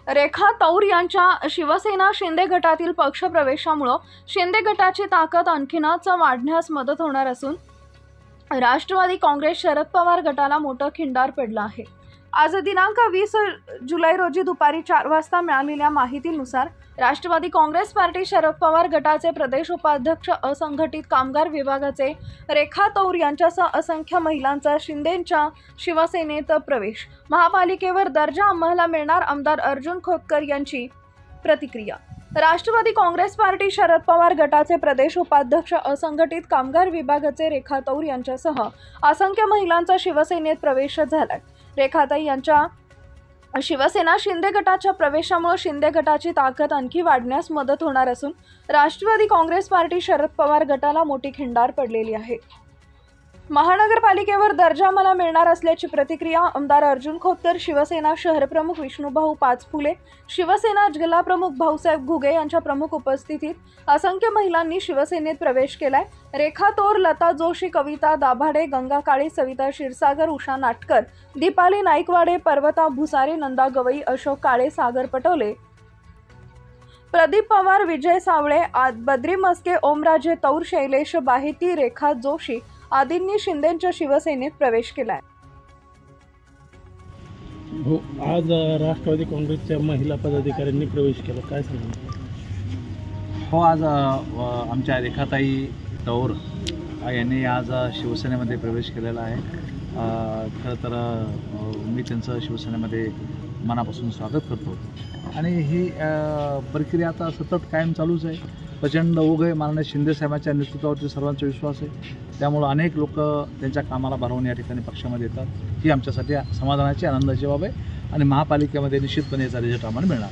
रेखा तौर यांच्या शिवसेना शिंदे गटातील पक्षप्रवेशामुळे शिंदे गटाची ताकद आणखीनच वाढण्यास मदत होणार असून राष्ट्रवादी काँग्रेस शरद पवार गटाला मोठं खिंडार पडलं आहे। आज दिनांक 20 जुलै रोजी दुपारी 4 वाजता मिळालेल्या माहितीनुसार राष्ट्रवादी काँग्रेस पार्टी शरद पवार गटाचे प्रदेश उपाध्यक्ष असंघटित कामगार विभागाचे रेखा तौर यांच्यासह असंख्य महिलांचा शिंदेंच्या शिवसेनेत प्रवेश, महापालिकेवर दर्जा आम्हाला मिळणार, आमदार अर्जुन खोतकर यांची प्रतिक्रिया। राष्ट्रवादी काँग्रेस पार्टी शरद पवार गटाचे प्रदेश उपाध्यक्ष असंघटित कामगार विभागाचे रेखा तौर यांच्यासह असंख्य महिलांचा शिवसेनेत प्रवेश झालाय। रेखाताई यांच्या शिवसेना शिंदे गटाच्या प्रवेशामुळे शिंदे गटाची ताकद आणखी वाढण्यास मदत होणार असून राष्ट्रवादी काँग्रेस पार्टी शरद पवार गटाला मोठी खिंडार पडलेली आहे। महानगरपालिकेवर दर्जा मला मिळणार असल्याची प्रतिक्रिया आमदार अर्जुन खोतकर, शिवसेना शहरप्रमुख विष्णुभाऊ पाचफुले, शिवसेना जिल्हाप्रमुख भाऊसाहेब घुगे यांच्या प्रमुख उपस्थितीत असंख्य महिलांनी शिवसेनेत प्रवेश केलाय। रेखा तौर, लता जोशी, कविता दाभाडे, गंगा काळे, सविता क्षीरसागर, उषा नाटकर, दीपाली नाईकवाडे, पर्वता भुसारे, नंदा गवई, अशोक काळे, सागर पटोले, प्रदीप पवार, विजय सावळे, बद्री मस्के, ओमराजे तौर, शैलेश बाहिती, रेखा जोशी आदींनी शिंदेंच्या शिवसेनेत प्रवेश केलाय। हो, आज राष्ट्रवादी काँग्रेसच्या महिला पदाधिकाऱ्यांनी प्रवेश केला, काय सांगणार? हो, आज आमच्या रेखाताई तौर यांनी आज शिवसेनेमध्ये प्रवेश केलेला आहे। खरं तर मी त्यांचं शिवसेनेमध्ये मनापासून स्वागत करतो आणि ही प्रक्रिया आता सतत कायम चालूच आहे। प्रचंड ओघ आहे, माननीय शिंदेसाहेबांच्या नेतृत्वावरती सर्वांचा विश्वास आहे, त्यामुळं अनेक लोक त्यांच्या कामाला भारावून या ठिकाणी पक्षामध्ये येतात। ही आमच्यासाठी समाधानाची, आनंदाची बाब आहे आणि महापालिकेमध्ये निश्चितपणे याचा रिझल्ट आम्हाला मिळणार।